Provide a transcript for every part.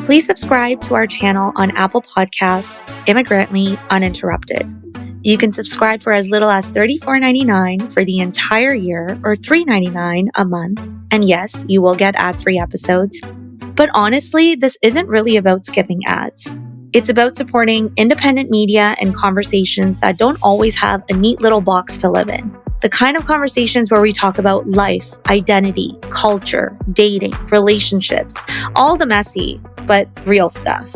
Please subscribe to our channel on Apple Podcasts, Immigrantly, Uninterrupted. You can subscribe for as little as $34.99 for the entire year or $3.99 a month. And yes, you will get ad-free episodes. But honestly, this isn't really about skipping ads. It's about supporting independent media and conversations that don't always have a neat little box to live in. The kind of conversations where we talk about life, identity, culture, dating, relationships, all the messy, but real stuff.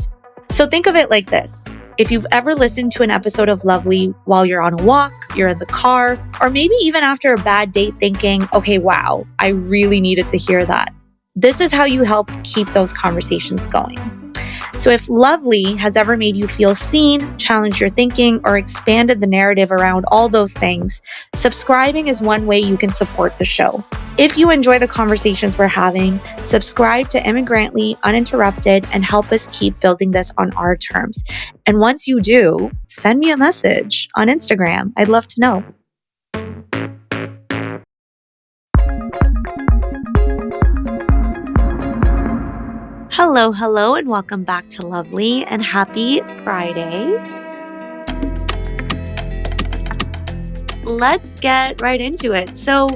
So think of it like this. If you've ever listened to an episode of Lovely while you're on a walk, you're in the car, or maybe even after a bad date thinking, okay, wow, I really needed to hear that. This is how you help keep those conversations going. So if Lovely has ever made you feel seen, challenged your thinking, or expanded the narrative around all those things, subscribing is one way you can support the show. If you enjoy the conversations we're having, subscribe to Immigrantly Uninterrupted and help us keep building this on our terms. And once you do, send me a message on Instagram. I'd love to know. Hello, and welcome back to Lovely, and happy Friday. Let's get right into it. So,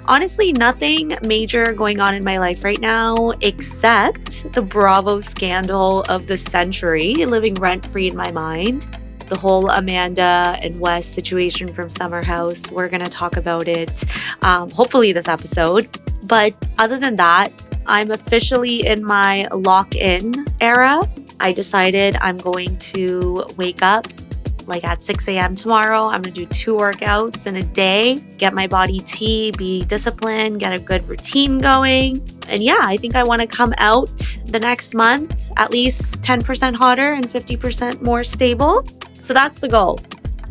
honestly, nothing major going on in my life right now except the Bravo scandal of the century living rent-free in my mind. The whole Amanda and Wes situation from Summer House. We're going to talk about it, hopefully this episode. But other than that, I'm officially in my lock-in era. I decided I'm going to wake up like at 6 a.m. tomorrow. I'm going to do 2 workouts in a day, get my body tea, be disciplined, get a good routine going. And yeah, I think I want to come out the next month at least 10% hotter and 50% more stable. So that's the goal.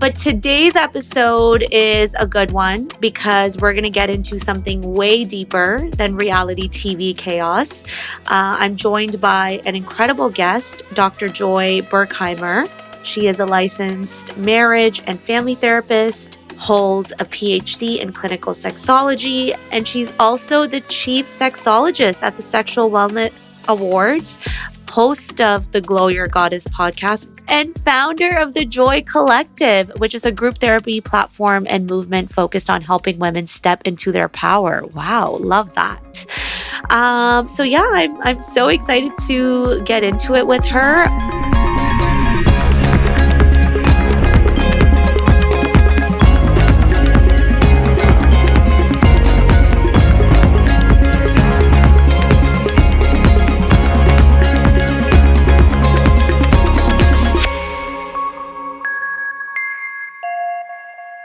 But today's episode is a good one because we're going to get into something way deeper than reality TV chaos. I'm joined by an incredible guest, Dr. Joy Berkheimer. She is a licensed marriage and family therapist, holds a PhD in clinical sexology, and she's also the chief sexologist at the Sexual Wellness Awards, host of the Glow Your Goddess podcast, and founder of the Joy Collective, which is a group therapy platform and movement focused on helping women step into their power. Wow, love that. So yeah, I'm so excited to get into it with her.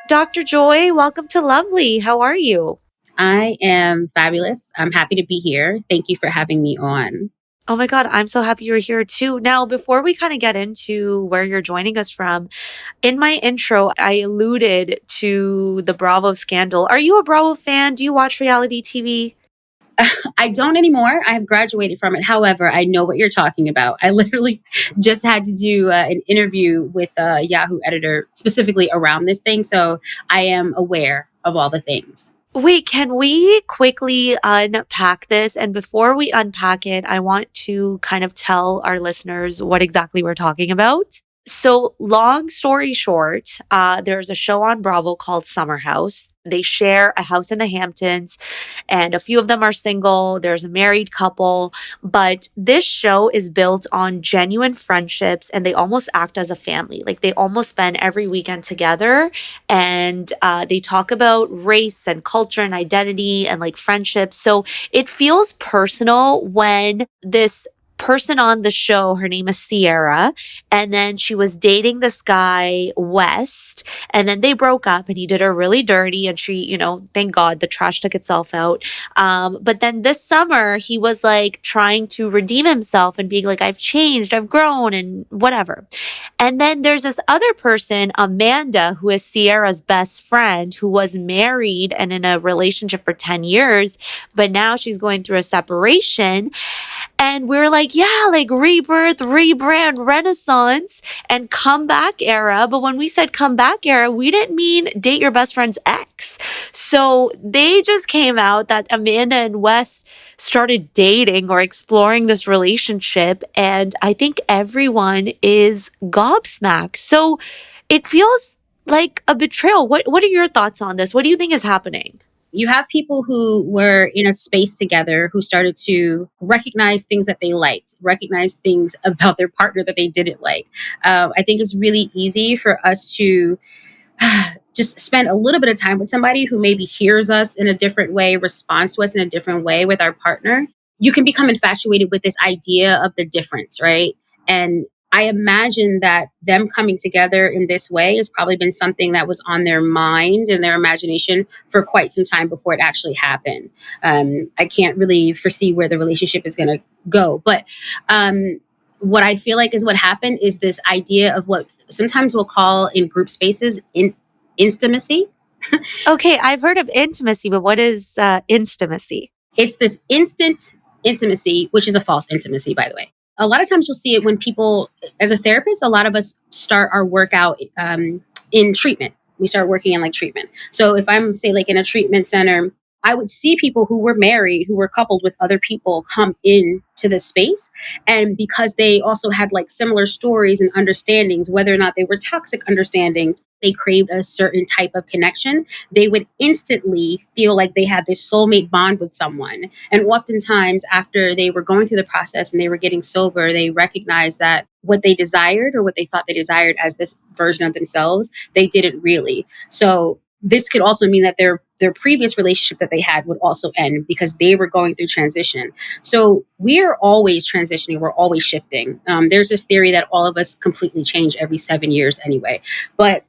Dr. Joy, welcome to Lovely. How are you? I am fabulous. I'm happy to be here. Thank you for having me on. Oh my God, I'm so happy you're here too. Now, before we kind of get into where you're joining us from, in my intro, I alluded to the Bravo scandal. Are you a Bravo fan? Do you watch reality TV? I don't anymore. I have graduated from it. However, I know what you're talking about. I literally just had to do an interview with a Yahoo editor specifically around this thing. So I am aware of all the things. Wait, can we quickly unpack this? And before we unpack it, I want to kind of tell our listeners what exactly we're talking about. So long story short, there's a show on Bravo called Summer House. They share a house in the Hamptons, and a few of them are single. There's a married couple, but this show is built on genuine friendships, and they almost act as a family. Like they almost spend every weekend together, and they talk about race and culture and identity and like friendships. So it feels personal when this person on the show, her name is Sierra, and then she was dating this guy, West, and then they broke up and he did her really dirty, and she, thank God the trash took itself out. But then this summer, he was like trying to redeem himself and being like, I've changed, I've grown, and whatever. And then there's this other person, Amanda, who is Sierra's best friend, who was married and in a relationship for 10 years, but now she's going through a separation. And we're like, yeah, like rebirth, rebrand, renaissance, and comeback era. But when we said comeback era, we didn't mean date your best friend's ex. So they just came out that Amanda and Wes started dating or exploring this relationship. And I think everyone is gobsmacked. So it feels like a betrayal. What are your thoughts on this? What do you think is happening? You have people who were in a space together who started to recognize things that they liked, recognize things about their partner that they didn't like. I think it's really easy for us to just spend a little bit of time with somebody who maybe hears us in a different way, responds to us in a different way with our partner. You can become infatuated with this idea of the difference, right? And I imagine that them coming together in this way has probably been something that was on their mind and their imagination for quite some time before it actually happened. I can't really foresee where the relationship is going to go. But what I feel like is what happened is this idea of what sometimes we'll call in group spaces instamacy. Okay, I've heard of intimacy, but what is instamacy? It's this instant intimacy, which is a false intimacy, by the way. A lot of times you'll see it when people, as a therapist, a lot of us start our workout in treatment. We start working in like treatment. So if I'm, say, like in a treatment center, I would see people who were married, who were coupled with other people come in to the space. And because they also had like similar stories and understandings, whether or not they were toxic understandings, they craved a certain type of connection. They would instantly feel like they had this soulmate bond with someone. And oftentimes, after they were going through the process and they were getting sober, they recognized that what they desired or what they thought they desired as this version of themselves, they didn't really. So this could also mean that their previous relationship that they had would also end because they were going through transition. So we are always transitioning. We're always shifting. There's this theory that all of us completely change every 7 years anyway. But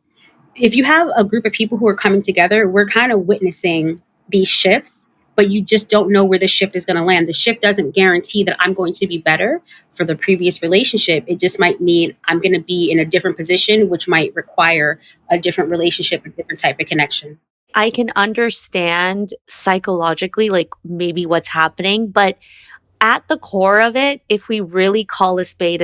if you have a group of people who are coming together, we're kind of witnessing these shifts, but you just don't know where the shift is going to land. The shift doesn't guarantee that I'm going to be better for the previous relationship. It just might mean I'm going to be in a different position, which might require a different relationship, a different type of connection. I can understand psychologically, like maybe what's happening, but at the core of it, if we really call a spade,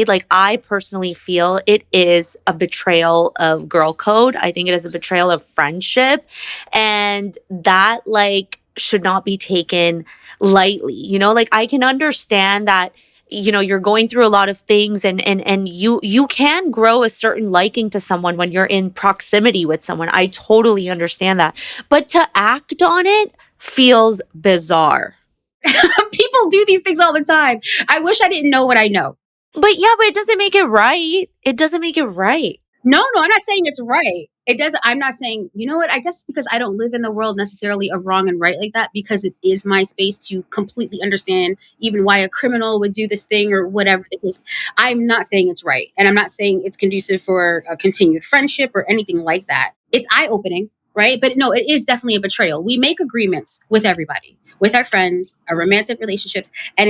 like I personally feel it is a betrayal of girl code. I think it is a betrayal of friendship. And that like should not be taken lightly. Like I can understand that you're going through a lot of things and you can grow a certain liking to someone when you're in proximity with someone. I totally understand that. But to act on it feels bizarre. People do these things all the time. I wish I didn't know what I know. But yeah, but it doesn't make it right. It doesn't make it right. No, I'm not saying it's right. It doesn't. I'm not saying, you know what? I guess because I don't live in the world necessarily of wrong and right like that, because it is my space to completely understand even why a criminal would do this thing or whatever it is. I'm not saying it's right. And I'm not saying it's conducive for a continued friendship or anything like that. It's eye opening, right? But no, it is definitely a betrayal. We make agreements with everybody, with our friends, our romantic relationships, and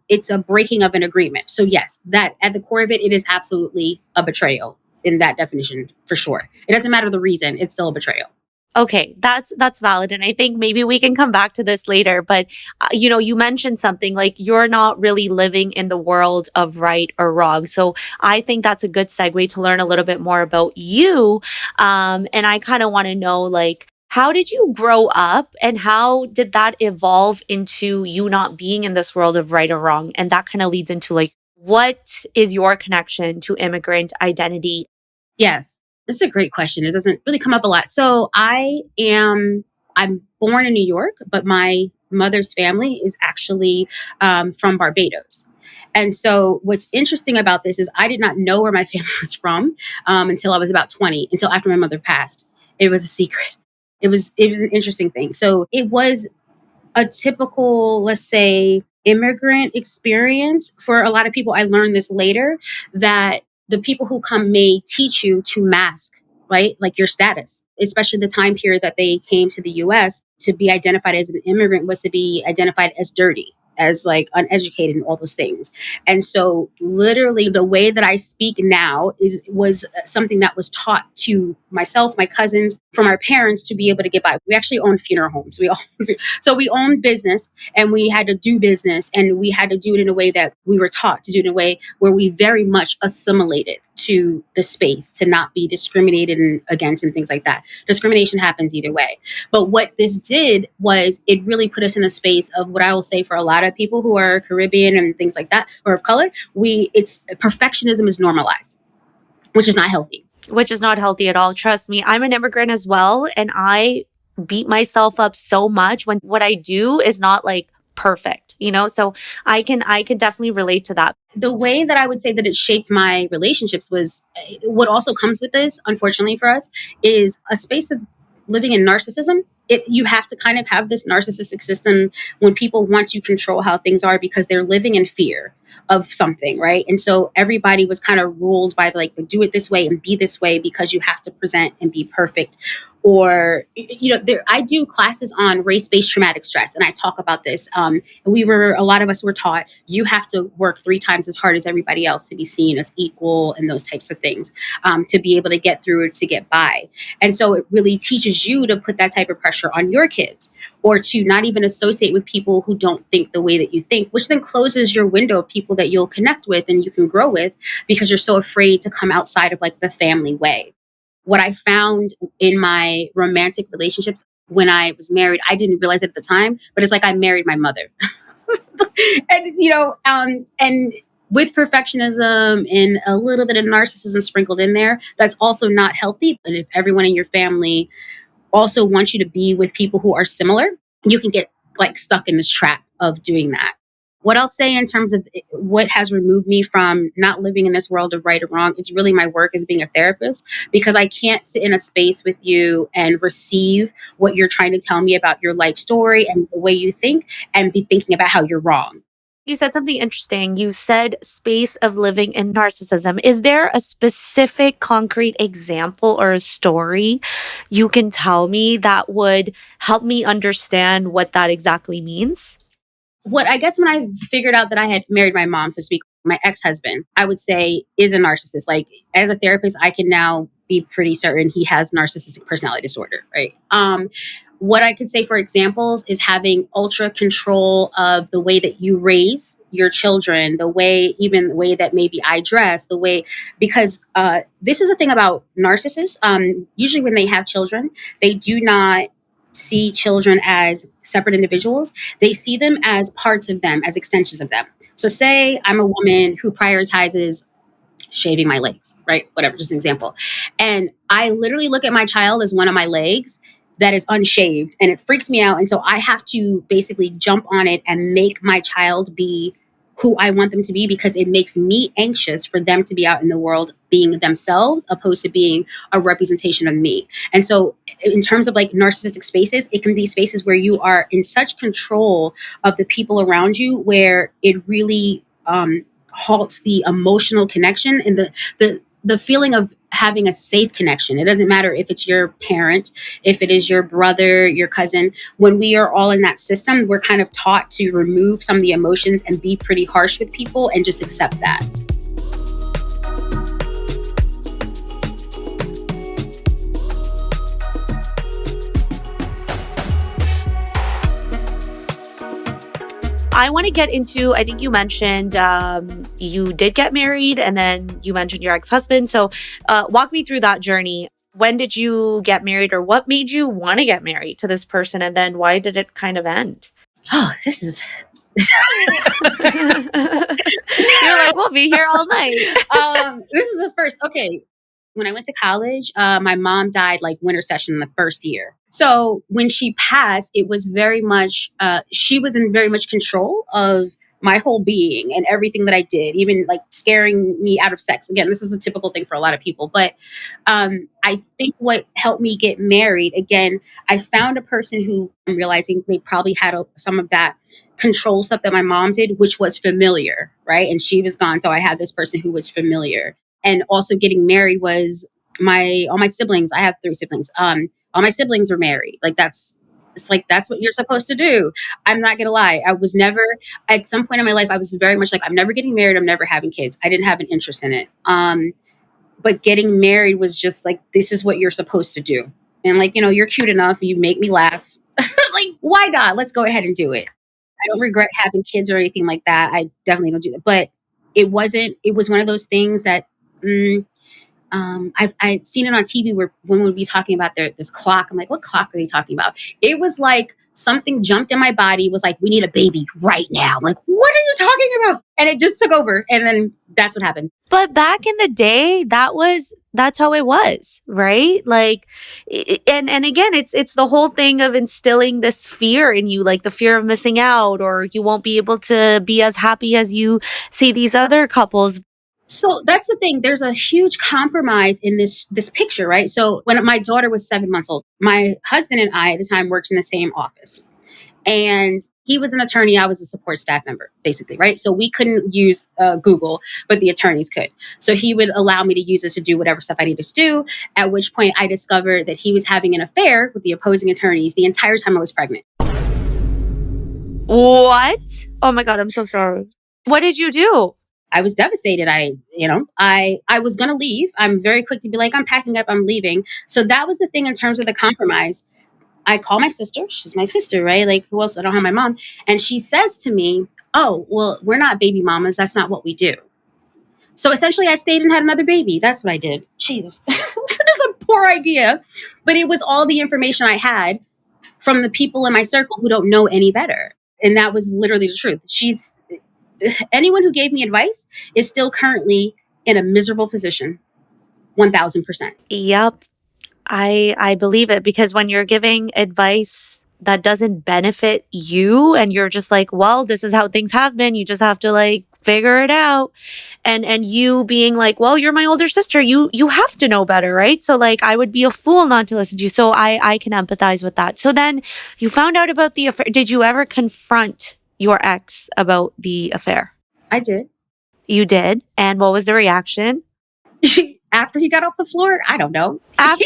it's a breaking of an agreement. So yes, that at the core of it is absolutely a betrayal in that definition for sure. It doesn't matter the reason, it's still a betrayal. Okay, that's valid, and I think maybe we can come back to this later, but you mentioned something like you're not really living in the world of right or wrong. So I think that's a good segue to learn a little bit more about you. And I kind of want to know, like, how did you grow up and how did that evolve into you not being in this world of right or wrong? And that kind of leads into like, what is your connection to immigrant identity? Yes, this is a great question. It doesn't really come up a lot. So I'm born in New York, but my mother's family is actually from Barbados. And so what's interesting about this is I did not know where my family was from until I was about 20, until after my mother passed. It was a secret. It was an interesting thing. So it was a typical, let's say, immigrant experience for a lot of people. I learned this later that the people who come may teach you to mask, right? Like your status, especially the time period that they came to the US. To be identified as an immigrant was to be identified as dirty. as like uneducated and all those things. And so literally the way that I speak now was something that was taught to myself, my cousins, from our parents to be able to get by. We actually owned funeral homes. So we owned business, and we had to do business, and we had to do it in a way that we were taught to do it in a way where we very much assimilated to the space, to not be discriminated against and things like that. Discrimination happens either way. But what this did was it really put us in a space of what I will say for a lot of people who are Caribbean and things like that, or of color, it's perfectionism is normalized, which is not healthy. Which is not healthy at all. Trust me, I'm an immigrant as well. And I beat myself up so much when what I do is not like perfect, So I can definitely relate to that. The way that I would say that it shaped my relationships was what also comes with this, unfortunately for us, is a space of living in narcissism. You have to kind of have this narcissistic system when people want to control how things are because they're living in fear of something, right? And so everybody was kind of ruled by like the do it this way and be this way because you have to present and be perfect. Or, I do classes on race-based traumatic stress, and I talk about this. A lot of us were taught you have to work 3 times as hard as everybody else to be seen as equal and those types of things, to be able to get through or to get by. And so it really teaches you to put that type of pressure on your kids, or to not even associate with people who don't think the way that you think, which then closes your window of people that you'll connect with and you can grow with because you're so afraid to come outside of like the family way. What I found in my romantic relationships when I was married, I didn't realize it at the time, but it's like I married my mother. And with perfectionism and a little bit of narcissism sprinkled in there, that's also not healthy. And if everyone in your family also wants you to be with people who are similar, you can get like stuck in this trap of doing that. What I'll say in terms of what has removed me from not living in this world of right or wrong, it's really my work as being a therapist, because I can't sit in a space with you and receive what you're trying to tell me about your life story and the way you think and be thinking about how you're wrong. You said something interesting. You said space of living in narcissism. Is there a specific concrete example or a story you can tell me that would help me understand what that exactly means? What I guess when I figured out that I had married my mom, so to speak, my ex-husband, I would say is a narcissist. Like as a therapist, I can now be pretty certain he has narcissistic personality disorder, right? What I could say for examples is having ultra control of the way that you raise your children, even the way that maybe I dress, because this is the thing about narcissists. Usually when they have children, they do not see children as separate individuals. They see them as parts of them, as extensions of them. So say I'm a woman who prioritizes shaving my legs, right? Whatever, just an example. And I literally look at my child as one of my legs that is unshaved, and it freaks me out. And so I have to basically jump on it and make my child be who I want them to be, because it makes me anxious for them to be out in the world being themselves opposed to being a representation of me. And so in terms of like narcissistic spaces, it can be spaces where you are in such control of the people around you where it really halts the emotional connection and the feeling of having a safe connection. It doesn't matter if it's your parent, if it is your brother, your cousin. When we are all in that system, we're kind of taught to remove some of the emotions and be pretty harsh with people and just accept that. I want to get into, I think you mentioned you did get married and then you mentioned your ex-husband. So walk me through that journey. When did you get married, or what made you want to get married to this person? And then why did it kind of end? Oh, this is... You're like, we'll be here all night. This is the first. Okay. When I went to college, my mom died like winter session in the first year. So when she passed, it was very much, she was in very much control of my whole being and everything that I did, even like scaring me out of sex. Again, this is a typical thing for a lot of people. But I think what helped me get married, again, I found a person who I'm realizing they probably had some of that control stuff that my mom did, which was familiar, right? And she was gone. So I had this person who was familiar. And also getting married was all my siblings. I have 3 siblings. All my siblings were married. Like that's It's like, that's what you're supposed to do. I'm not going to lie. I was never, at some point in my life, I was very much like, I'm never getting married. I'm never having kids. I didn't have an interest in it. But getting married was just like, this is what you're supposed to do. And like, you're cute enough. You make me laugh. Like, why not? Let's go ahead and do it. I don't regret having kids or anything like that. I definitely don't do that. But it was one of those things that, I'd seen it on TV where women would be talking about this clock. I'm like, what clock are they talking about? It was like something jumped in my body, was like, we need a baby right now. I'm like, what are you talking about? And it just took over. And then that's what happened. But back in the day, that's how it was, right? Like, and again, it's the whole thing of instilling this fear in you, like the fear of missing out, or you won't be able to be as happy as you see these other couples. So that's the thing. There's a huge compromise in this picture, right? So when my daughter was 7 months old, my husband and I at the time worked in the same office. And he was an attorney. I was a support staff member, basically, right? So we couldn't use Google, but the attorneys could. So he would allow me to use it to do whatever stuff I needed to do, at which point I discovered that he was having an affair with the opposing attorneys the entire time I was pregnant. What? Oh my God, I'm so sorry. What did you do? I was devastated. I was going to leave. I'm very quick to be like, I'm packing up, I'm leaving. So that was the thing in terms of the compromise. I call my sister. She's my sister, right? Like, who else? I don't have my mom. And she says to me, oh, well, we're not baby mamas. That's not what we do. So essentially, I stayed and had another baby. That's what I did. Jeez, that's a poor idea. But it was all the information I had from the people in my circle who don't know any better. And that was literally the truth. Anyone who gave me advice is still currently in a miserable position. 1000%. Yep. I believe it, because when you're giving advice that doesn't benefit you and you're just like, well, this is how things have been, you just have to like figure it out. And you being like, well, you're my older sister, you have to know better, right? So like I would be a fool not to listen to you. So I can empathize with that. So then you found out about the affair. Did you ever confront your ex about the affair? I did. You did. And what was the reaction? After he got off the floor, I don't know. After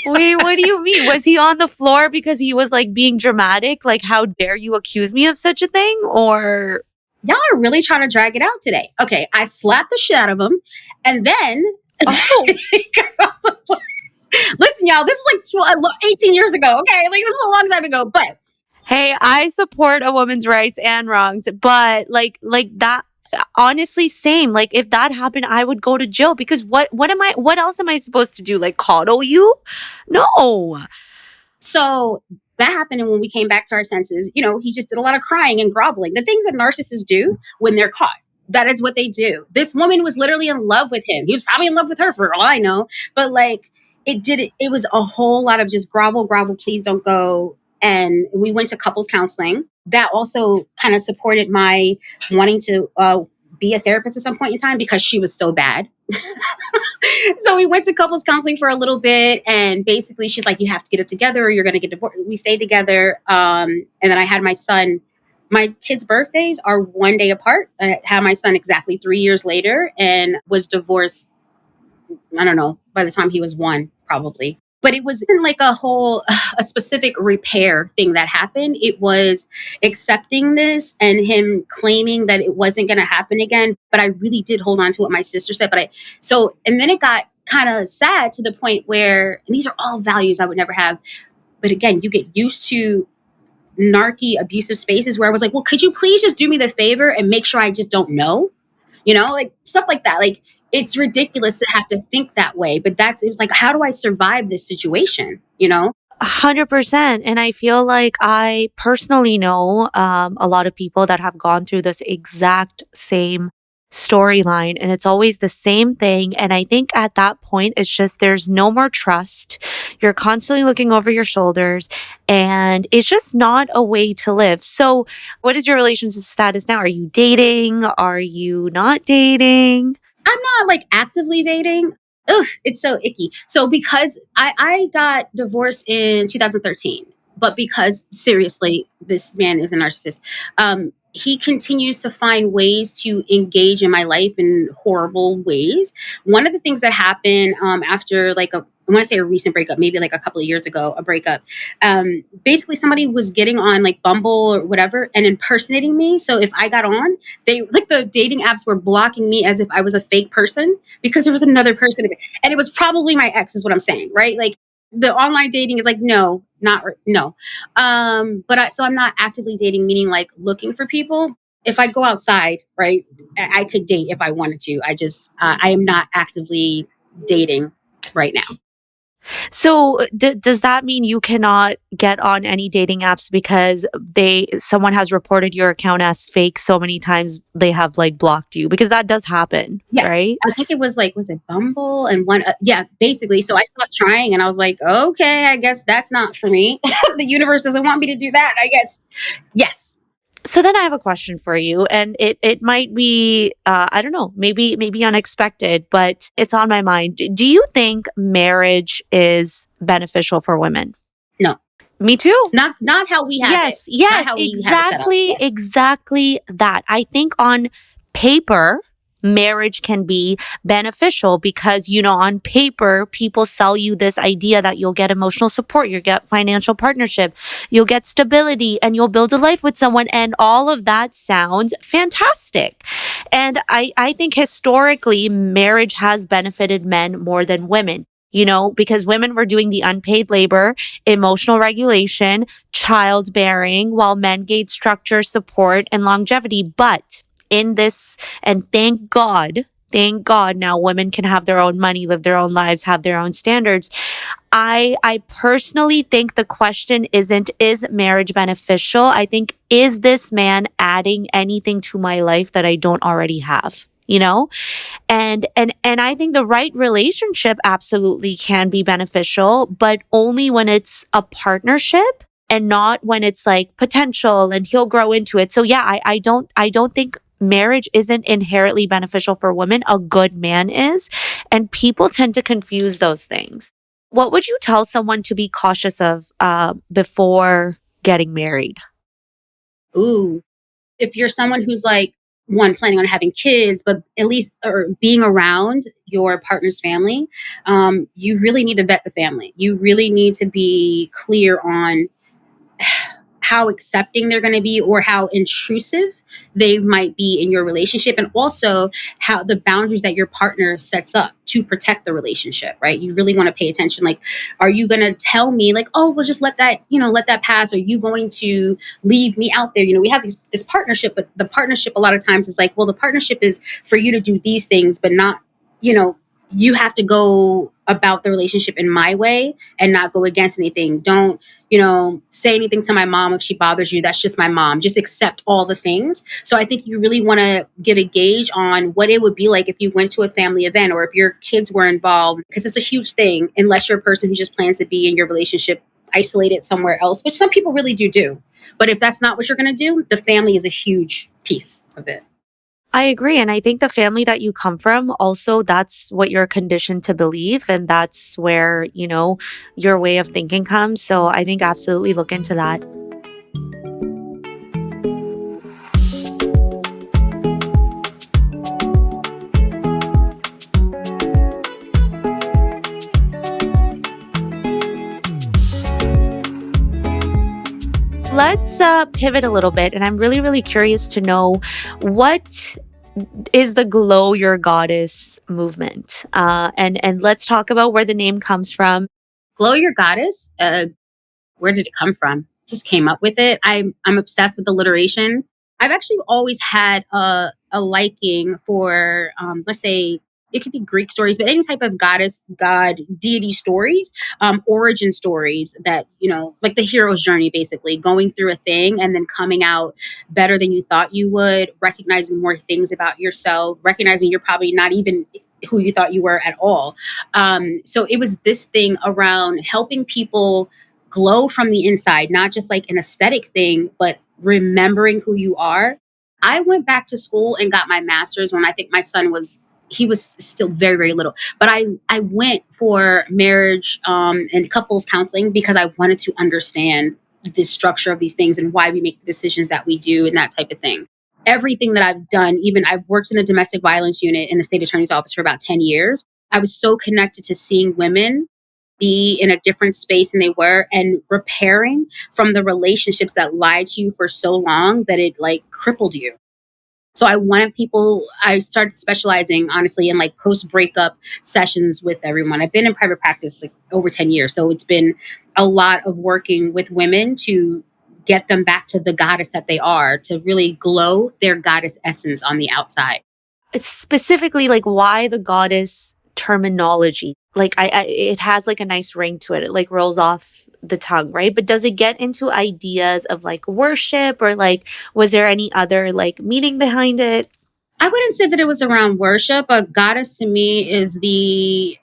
Wait, what do you mean? Was he on the floor because he was like being dramatic? Like, how dare you accuse me of such a thing? Or y'all are really trying to drag it out today. Okay, I slapped the shit out of him, and then he got off the floor. Listen, y'all, this is like 18 years ago. Okay, like this is a long time ago. But hey, I support a woman's rights and wrongs, but like that. Honestly, same. Like if that happened, I would go to jail, because what else am I supposed to do? Like coddle you? No. So that happened, and when we came back to our senses, he just did a lot of crying and groveling. The things that narcissists do when they're caught. That is what they do. This woman was literally in love with him. He was probably in love with her, for all I know. But like it was a whole lot of just grovel, please don't go. And we went to couples counseling. That also kind of supported my wanting to be a therapist at some point in time, because she was so bad. So we went to couples counseling for a little bit, and basically she's like, you have to get it together or you're going to get divorced. We stayed together. And then I had my son. My kids' birthdays are one day apart. I had my son exactly 3 years later and was divorced, I don't know, by the time he was one, probably. But it wasn't like a specific repair thing that happened. It was accepting this and him claiming that it wasn't going to happen again. But I really did hold on to what my sister said. And then it got kind of sad to the point where, and these are all values I would never have. But again, you get used to narky, abusive spaces where I was like, well, could you please just do me the favor and make sure I just don't know? Like stuff like that. Like, it's ridiculous to have to think that way, but it was like, how do I survive this situation? 100%. And I feel like I personally know a lot of people that have gone through this exact same storyline, and it's always the same thing. And I think at that point, it's just there's no more trust. You're constantly looking over your shoulders, and it's just not a way to live. So, what is your relationship status now? Are you dating? Are you not dating? I'm not like actively dating. Ugh, it's so icky. So because I got divorced in 2013, but because seriously, this man is a narcissist. He continues to find ways to engage in my life in horrible ways. One of the things that happened after like I want to say a recent breakup, maybe like a couple of years ago, a breakup. Basically, somebody was getting on like Bumble or whatever and impersonating me. So if I got on, they like the dating apps were blocking me as if I was a fake person because there was another person. And it was probably my ex, is what I'm saying, right? Like the online dating is like, no, not, no. So I'm not actively dating, meaning like looking for people. If I go outside, right, I could date if I wanted to. I am not actively dating right now. So does that mean you cannot get on any dating apps because someone has reported your account as fake so many times they have like blocked you? Because that does happen, Yeah. right? I think it was like, was it Bumble and one? Yeah, basically. So I stopped trying and I was like, okay, I guess that's not for me. The universe doesn't want me to do that, I guess. Yes. So then I have a question for you, and it might be I don't know, maybe unexpected, but it's on my mind. Do you think marriage is beneficial for women? No. Me too. Not how we have it. Yes, Not yes, how we have it set up. exactly, Yes. exactly that. I think on paper, marriage can be beneficial because, on paper, people sell you this idea that you'll get emotional support, you'll get financial partnership, you'll get stability, and you'll build a life with someone. And all of that sounds fantastic. And I think historically, marriage has benefited men more than women. Because women were doing the unpaid labor, emotional regulation, childbearing, while men gained structure, support, and longevity. But in this, and thank God now women can have their own money, live their own lives, have their own standards. I personally think the question isn't, is marriage beneficial? I think, is this man adding anything to my life that I don't already have? And I think the right relationship absolutely can be beneficial, but only when it's a partnership and not when it's like potential and he'll grow into it. So yeah, I don't think marriage isn't inherently beneficial for women. A good man is, and people tend to confuse those things. What would you tell someone to be cautious of before getting married? Ooh. If you're someone who's like, one, planning on having kids, but at least, or being around your partner's family, you really need to vet the family. You really need to be clear on how accepting they're going to be or how intrusive they might be in your relationship, and also how the boundaries that your partner sets up to protect the relationship, right? You really want to pay attention. Like, are you going to tell me like, oh, we'll just let that pass? Are you going to leave me out there? We have this partnership, but the partnership a lot of times is like, well, the partnership is for you to do these things, but not, you know, you have to go about the relationship in my way and not go against anything. Don't, say anything to my mom if she bothers you. That's just my mom. Just accept all the things. So I think you really want to get a gauge on what it would be like if you went to a family event or if your kids were involved, because it's a huge thing, unless you're a person who just plans to be in your relationship isolated somewhere else, which some people really do. But if that's not what you're going to do, the family is a huge piece of it. I agree. And I think the family that you come from, also, that's what you're conditioned to believe. And that's where, your way of thinking comes. So I think absolutely look into that. Let's pivot a little bit. And I'm really, really curious to know, what is the Glow Your Goddess movement? And let's talk about where the name comes from. Glow Your Goddess, where did it come from? Just came up with it. I'm obsessed with alliteration. I've actually always had a liking for, let's say, it could be Greek stories, but any type of goddess, god, deity stories, origin stories that, like the hero's journey, basically going through a thing and then coming out better than you thought you would, recognizing more things about yourself, recognizing you're probably not even who you thought you were at all. So it was this thing around helping people glow from the inside, not just like an aesthetic thing, but remembering who you are. I went back to school and got my master's when I think my son he was still very, very little. But I went for marriage and couples counseling because I wanted to understand the structure of these things and why we make the decisions that we do and that type of thing. Everything that I've done, even I've worked in the domestic violence unit in the state attorney's office for about 10 years. I was so connected to seeing women be in a different space than they were, and repairing from the relationships that lied to you for so long that it like crippled you. So I wanted people, I started specializing honestly in like post breakup sessions with everyone. I've been in private practice like over 10 years. So it's been a lot of working with women to get them back to the goddess that they are, to really glow their goddess essence on the outside. It's specifically like why the goddess terminology. Like it has like a nice ring to it. It like rolls off the tongue, right? But does it get into ideas of like worship, or like was there any other like meaning behind it? I wouldn't say that it was around worship. A goddess to me is the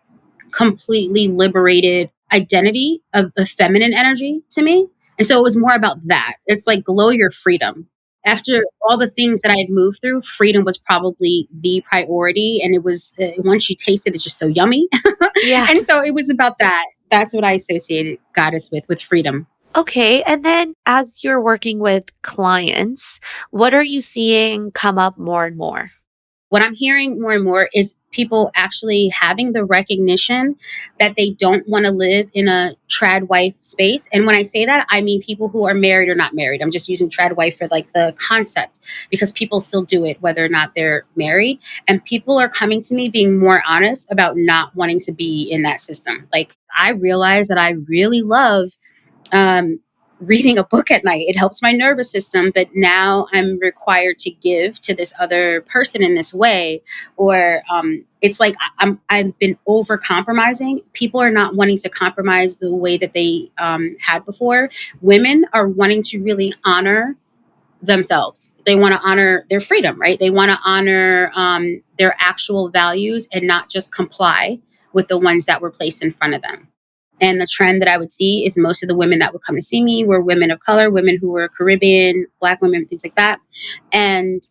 completely liberated identity of feminine energy to me. And so it was more about that. It's like glow your freedom. After all the things that I had moved through, freedom was probably the priority. And it was, once you taste it, it's just so yummy. Yeah. And so it was about that. That's what I associated goddess with freedom. Okay. And then as you're working with clients, what are you seeing come up more and more? What I'm hearing more and more is people actually having the recognition that they don't want to live in a trad wife space. And when I say that, I mean people who are married or not married. I'm just using trad wife for like the concept, because people still do it whether or not they're married. And people are coming to me being more honest about not wanting to be in that system. Like, I realize that I really love um, reading a book at night. It helps my nervous system, but now I'm required to give to this other person in this way. Or it's like I've been over compromising. People are not wanting to compromise the way that they had before. Women are wanting to really honor themselves. They want to honor their freedom, right? They want to honor their actual values and not just comply with the ones that were placed in front of them. And the trend that I would see is most of the women that would come to see me were women of color, women who were Caribbean, Black women, things like that. And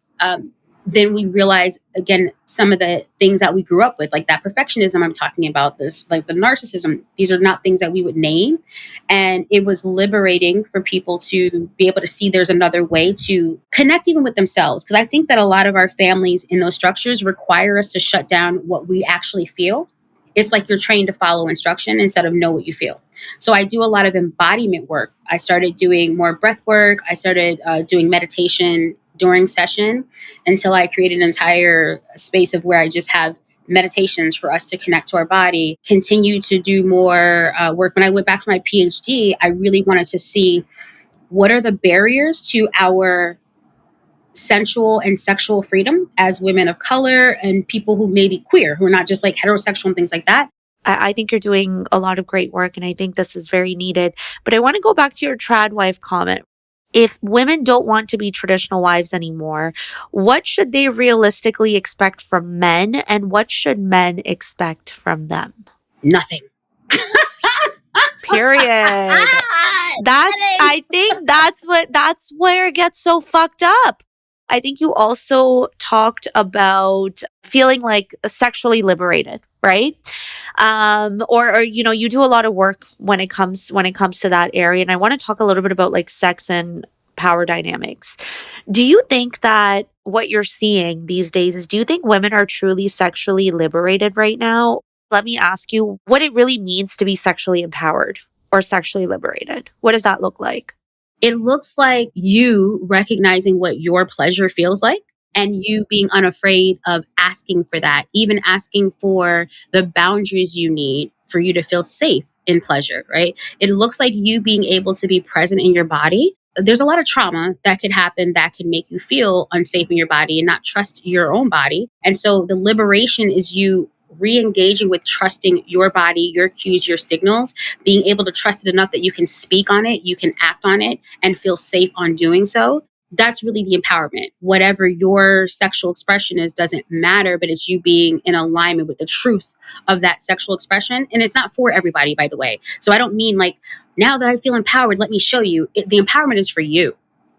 then we realize, again, some of the things that we grew up with, like that perfectionism I'm talking about, this, like the narcissism, these are not things that we would name. And it was liberating for people to be able to see there's another way to connect even with themselves. Because I think that a lot of our families in those structures require us to shut down what we actually feel. It's like you're trained to follow instruction instead of know what you feel. So I do a lot of embodiment work. I started doing more breath work. I started doing meditation during session until I created an entire space of where I just have meditations for us to connect to our body. Continue to do more work. When I went back for my PhD, I really wanted to see what are the barriers to our sensual and sexual freedom as women of color and people who may be queer, who are not just like heterosexual and things like that. I think you're doing a lot of great work, and I think this is very needed. But I want to go back to your trad wife comment. If women don't want to be traditional wives anymore, what should they realistically expect from men, and what should men expect from them? Nothing. Period. I think that's where it gets so fucked up. I think you also talked about feeling like sexually liberated, right? Or you do a lot of work when it comes to that area. And I want to talk a little bit about like sex and power dynamics. Do you think that what you're seeing these days do you think women are truly sexually liberated right now? Let me ask you what it really means to be sexually empowered or sexually liberated. What does that look like? It looks like you recognizing what your pleasure feels like and you being unafraid of asking for that, even asking for the boundaries you need for you to feel safe in pleasure, right? It looks like you being able to be present in your body. There's a lot of trauma that could happen that could make you feel unsafe in your body and not trust your own body. And so the liberation is you re-engaging with trusting your body, your cues, your signals, being able to trust it enough that you can speak on it, you can act on it, and feel safe on doing so. That's really the empowerment. Whatever your sexual expression is doesn't matter, but it's you being in alignment with the truth of that sexual expression. And it's not for everybody, by the way. So I don't mean like, now that I feel empowered, let me show you. The empowerment is for you,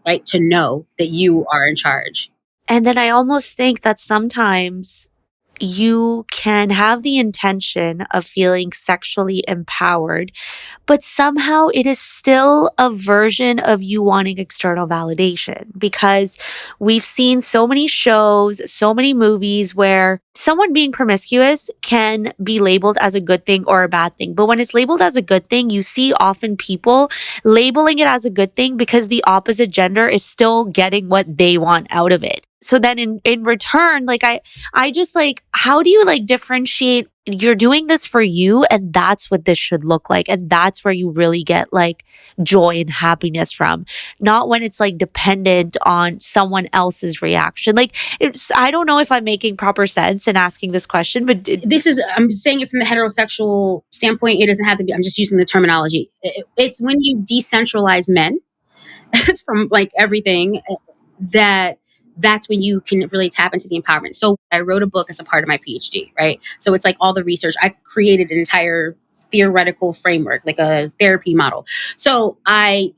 right? To know that you are in charge. And then I almost think that sometimes you can have the intention of feeling sexually empowered, but somehow it is still a version of you wanting external validation because we've seen so many shows, so many movies where someone being promiscuous can be labeled as a good thing or a bad thing. But when it's labeled as a good thing, you see often people labeling it as a good thing because the opposite gender is still getting what they want out of it. So then in return, like I just like, how do you like differentiate you're doing this for you and that's what this should look like and that's where you really get like joy and happiness from, not when it's like dependent on someone else's reaction. Like it's, I don't know if I'm making proper sense in asking this question, but This is, I'm saying it from the heterosexual standpoint. It doesn't have to be, I'm just using the terminology. It's when you decentralize men from like everything, that that's when you can really tap into the empowerment. So I wrote a book as a part of my PhD, right? So it's like all the research. I created an entire theoretical framework, like a therapy model. So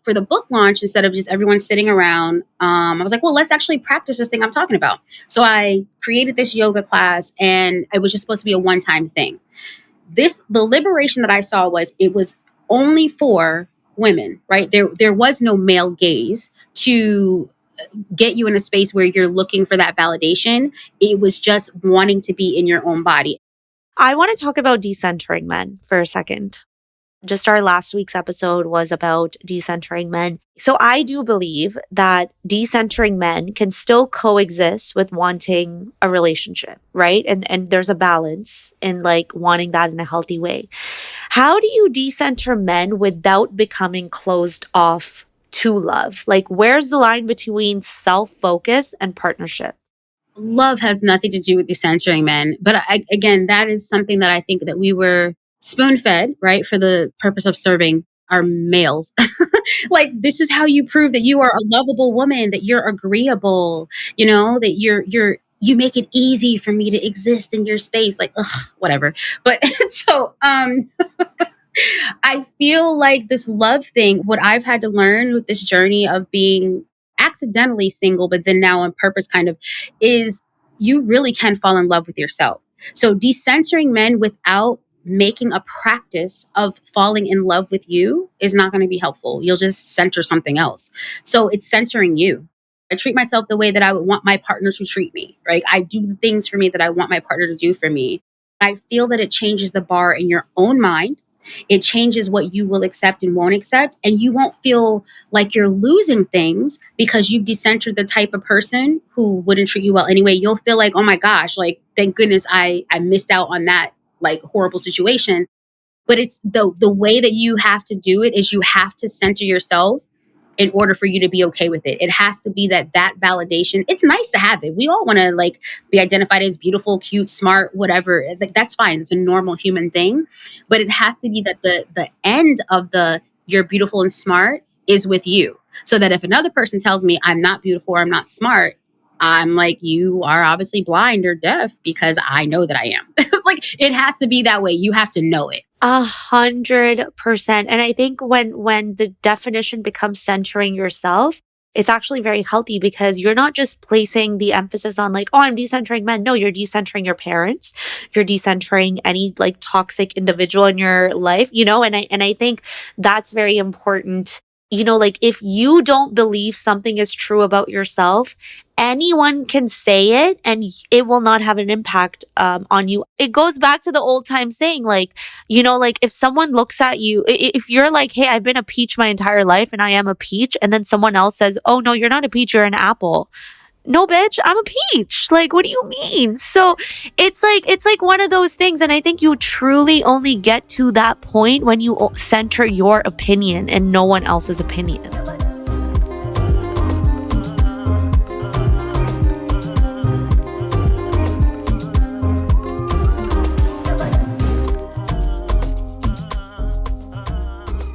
for the book launch, instead of just everyone sitting around, I was like, well, let's actually practice this thing I'm talking about. So I created this yoga class and it was just supposed to be a one-time thing. The liberation that I saw was it was only for women, right? There was no male gaze to get you in a space where you're looking for that validation. It was just wanting to be in your own body. I want to talk about decentering men for a second. Just our last week's episode was about decentering men. So I do believe that decentering men can still coexist with wanting a relationship, right? And there's a balance in like wanting that in a healthy way. How do you decenter men without becoming closed off to love? Like where's the line between self-focus and partnership? Love has nothing to do with decentering men. But again, that is something that I think that we were spoon fed, right? For the purpose of serving our males. Like, this is how you prove that you are a lovable woman, that you're agreeable, that you make it easy for me to exist in your space. Like, ugh, whatever. But so, I feel like this love thing, what I've had to learn with this journey of being accidentally single, but then now on purpose kind of, is you really can fall in love with yourself. So decentering men without making a practice of falling in love with you is not going to be helpful. You'll just center something else. So it's centering you. I treat myself the way that I would want my partner to treat me, right? I do the things for me that I want my partner to do for me. I feel that it changes the bar in your own mind. It changes what you will accept and won't accept. And you won't feel like you're losing things because you've decentered the type of person who wouldn't treat you well anyway. You'll feel like, oh my gosh, like, thank goodness I missed out on that like horrible situation. But it's the way that you have to do it is you have to center yourself in order for you to be okay with it. It has to be that validation. It's nice to have it. We all want to like be identified as beautiful, cute, smart, whatever. Like, that's fine. It's a normal human thing. But it has to be that the end of the you're beautiful and smart is with you. So that if another person tells me I'm not beautiful or I'm not smart, I'm like, you are obviously blind or deaf because I know that I am. Like, it has to be that way. You have to know it. 100%. And I think when the definition becomes centering yourself, it's actually very healthy because you're not just placing the emphasis on like, oh, I'm decentering men. No, you're decentering your parents. You're decentering any like toxic individual in your life, and I think that's very important. Like if you don't believe something is true about yourself, anyone can say it and it will not have an impact on you. It goes back to the old time saying, like, like if someone looks at you, if you're like, hey, I've been a peach my entire life and I am a peach, and then someone else says, oh, no, you're not a peach, you're an apple. No, bitch, I'm a peach. Like, what do you mean? So it's like one of those things. And I think you truly only get to that point when you center your opinion and no one else's opinion.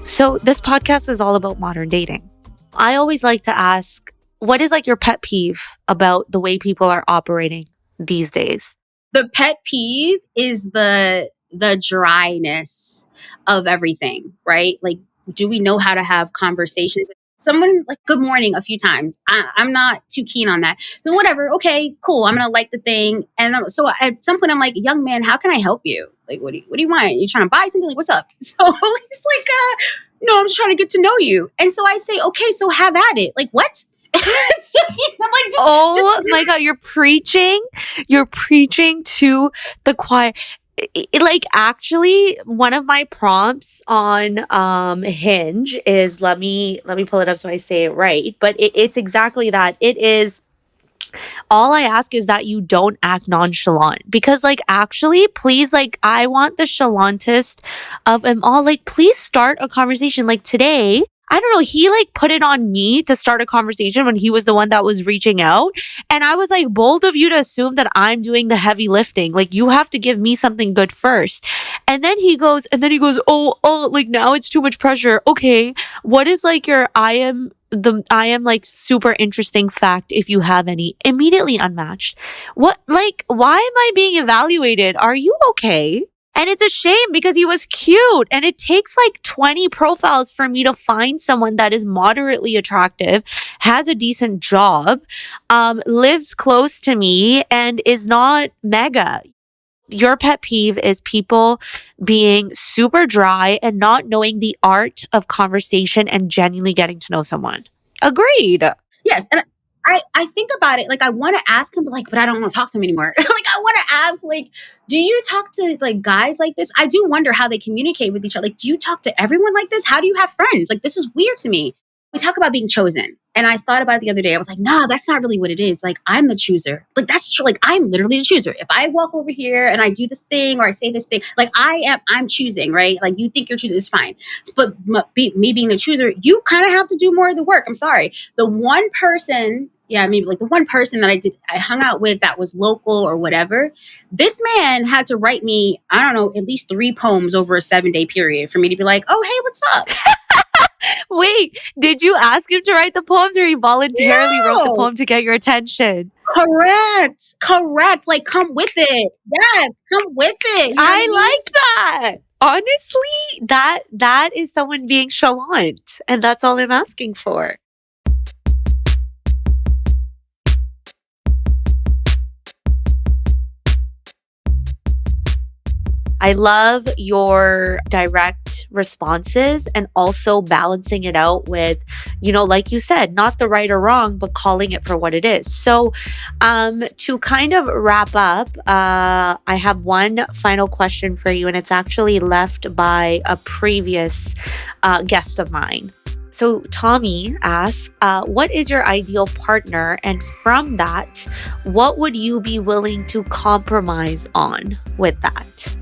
So this podcast is all about modern dating. I always like to ask, what is like your pet peeve about the way people are operating these days? The pet peeve is the dryness of everything, right? Like, do we know how to have conversations? someone like good morning a few times. I'm not too keen on that. So whatever. Okay, cool. I'm gonna like the thing. And so at some point, I'm like, young man, how can I help you? Like, what do you want? You trying to buy something? Like, what's up? So he's like, no, I'm just trying to get to know you. And so I say, okay, so have at it. Like, what? So, like, Oh my God, you're preaching to the choir. Like, actually, one of my prompts on Hinge is, let me pull it up so I say it right, but it's exactly that. It is, all I ask is that you don't act nonchalant, because like, actually, please, like, I want the chalantest of them all. Like, please start a conversation. Like today, I don't know, he like put it on me to start a conversation when he was the one that was reaching out. And I was like, bold of you to assume that I'm doing the heavy lifting. Like, you have to give me something good first. And then he goes, oh, like, now it's too much pressure. Okay, what is like your I am like super interesting fact, if you have any? Immediately unmatched. What, like, why am I being evaluated? Are you okay? And it's a shame because he was cute, and it takes like 20 profiles for me to find someone that is moderately attractive, has a decent job, lives close to me, and is not mega. Your pet peeve is people being super dry and not knowing the art of conversation and genuinely getting to know someone. Agreed. yes. And I think about it, like I want to ask him, but like, but I don't want to talk to him anymore. Like I want to ask, like, do you talk to like guys like this? I do wonder how they communicate with each other. Like, do you talk to everyone like this? How do you have friends? Like, this is weird to me. We talk about being chosen. And I thought about it the other day. I was like, nah, that's not really what it is. Like, I'm the chooser. Like, that's true. Like, I'm literally the chooser. If I walk over here and I do this thing or I say this thing, like I'm choosing, right? Like, you think you're choosing, it's fine. But me being the chooser, you kind of have to do more of the work. I'm sorry. The one person, yeah, maybe like the one person that I hung out with that was local or whatever, this man had to write me, I don't know, at least 3 poems over a 7-day period for me to be like, oh, hey, what's up? Wait, did you ask him to write the poems, or he voluntarily wrote the No. poem to get your attention? Correct. Like, come with it. Yes, come with it. You know what I I mean? like that. Honestly, that is someone being chalant, and that's all I'm asking for. I love your direct responses, and also balancing it out with, like you said, not the right or wrong, but calling it for what it is. So, to kind of wrap up, I have one final question for you, and it's actually left by a previous guest of mine. So Tommy asks, what is your ideal partner? And from that, what would you be willing to compromise on with that?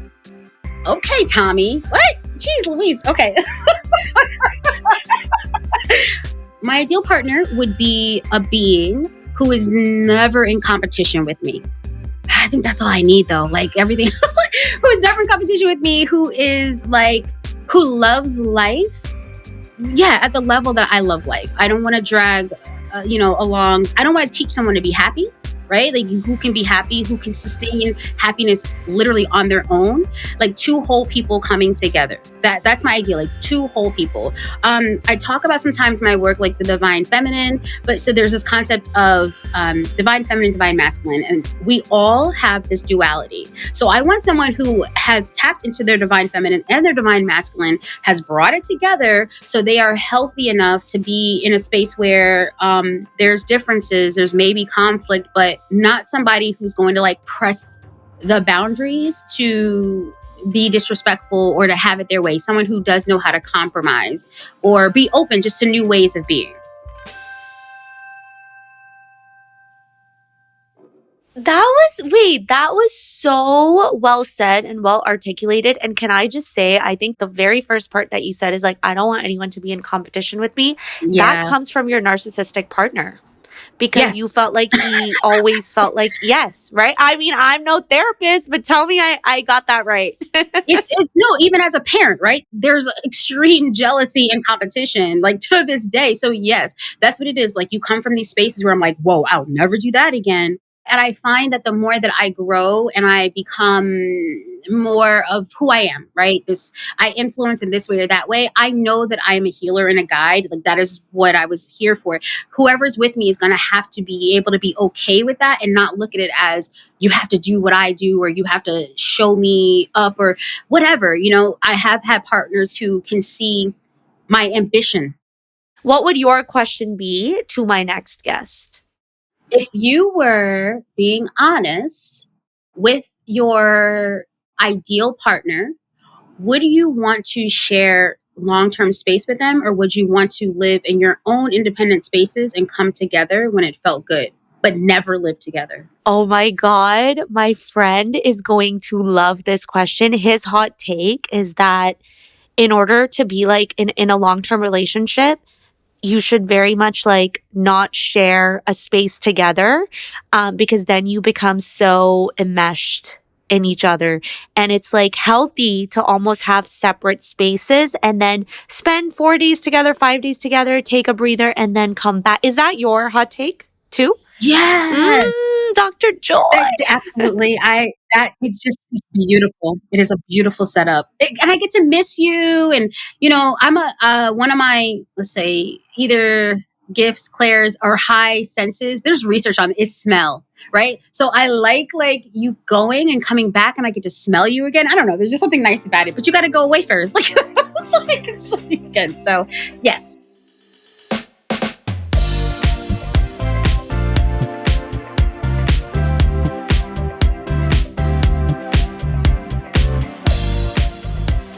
Okay, Tommy. What? Jeez Louise. Okay. My ideal partner would be a being who is never in competition with me. I think that's all I need, though. Like everything else, who is never in competition with me, who is like, who loves life. Yeah, at the level that I love life. I don't want to drag, along. I don't want to teach someone to be happy, right? Like, who can be happy, who can sustain happiness literally on their own. Like, 2 whole people coming together. That's my ideal. Like, 2 whole people. I talk about sometimes in my work like the divine feminine, but so there's this concept of divine feminine, divine masculine, and we all have this duality. So I want someone who has tapped into their divine feminine and their divine masculine, has brought it together so they are healthy enough to be in a space where there's differences, there's maybe conflict, but not somebody who's going to like press the boundaries to be disrespectful or to have it their way. Someone who does know how to compromise or be open just to new ways of being. That was so well said and well articulated. And can I just say, I think the very first part that you said is like, I don't want anyone to be in competition with me. Yeah. That comes from your narcissistic partner, because you Yes. felt like he always felt like yes, right? I mean, I'm no therapist, but tell me I got that right. It's no, even as a parent, right? There's extreme jealousy and competition, like to this day. So yes, that's what it is. Like, you come from these spaces where I'm like, whoa, I'll never do that again. And I find that the more that I grow and I become more of who I am, right? I influence in this way or that way. I know that I am a healer and a guide. Like that is what I was here for. Whoever's with me is going to have to be able to be okay with that and not look at it as you have to do what I do or you have to show me up or whatever. I have had partners who can see my ambition. What would your question be to my next guest? If you were being honest with your ideal partner, would you want to share long-term space with them, or would you want to live in your own independent spaces and come together when it felt good, but never live together? Oh my God, my friend is going to love this question. His hot take is that in order to be like in a long-term relationship, you should very much like not share a space together, because then you become so enmeshed in each other. And it's like healthy to almost have separate spaces and then spend 4 days together, 5 days together, take a breather, and then come back. Is that your hot take too? Yes. Dr. Joy. Absolutely. It's beautiful. It is a beautiful setup. And I get to miss you. And, I'm one of my, let's say, either gifts, clairs, or high senses. There's research on it, is smell, right? So I like you going and coming back and I get to smell you again. I don't know. There's just something nice about it, but you got to go away first. So I can smell you again. So yes.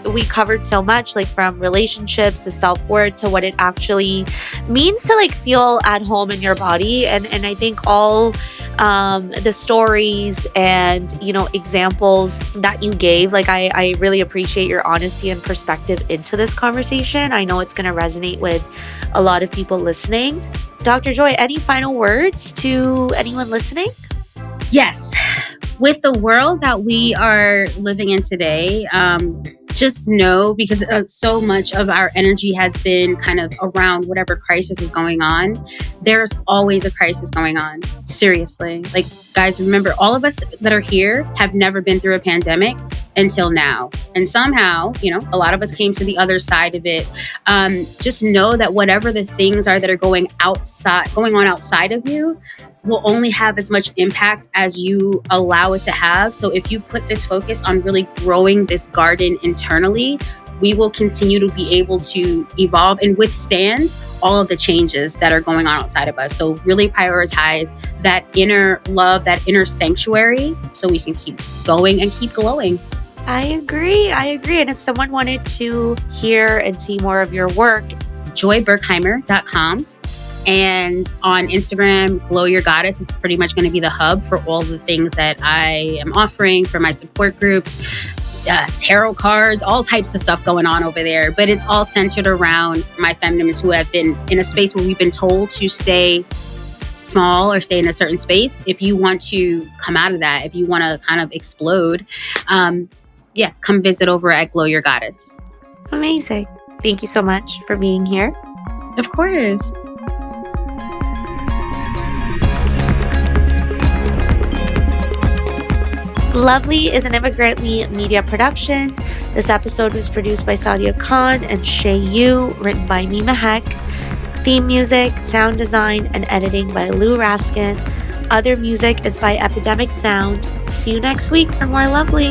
We covered so much, like from relationships to self-worth to what it actually means to like feel at home in your body. And I think all the stories and, examples that you gave, like I really appreciate your honesty and perspective into this conversation. I know it's going to resonate with a lot of people listening. Dr. Joy, any final words to anyone listening? Yes. With the world that we are living in today, just know, because so much of our energy has been kind of around whatever crisis is going on, there's always a crisis going on. Seriously. Like, guys, remember, all of us that are here have never been through a pandemic until now. And somehow, a lot of us came to the other side of it. Just know that whatever the things are that are going on outside of you, will only have as much impact as you allow it to have. So if you put this focus on really growing this garden internally, we will continue to be able to evolve and withstand all of the changes that are going on outside of us. So really prioritize that inner love, that inner sanctuary, so we can keep going and keep glowing. I agree. And if someone wanted to hear and see more of your work, joyberkheimer.com. And on Instagram, Glow Your Goddess is pretty much going to be the hub for all the things that I am offering for my support groups, tarot cards, all types of stuff going on over there. But it's all centered around my feminists who have been in a space where we've been told to stay small or stay in a certain space. If you want to come out of that, if you want to kind of explode, come visit over at Glow Your Goddess. Amazing. Thank you so much for being here. Of course. Lovely is an Immigrantly media production. This episode was produced by Sadia Khan and Shay Yu, written by me, Mahek. Theme music, sound design, and editing by Lou Raskin. Other music is by Epidemic Sound. See you next week for more Lovely.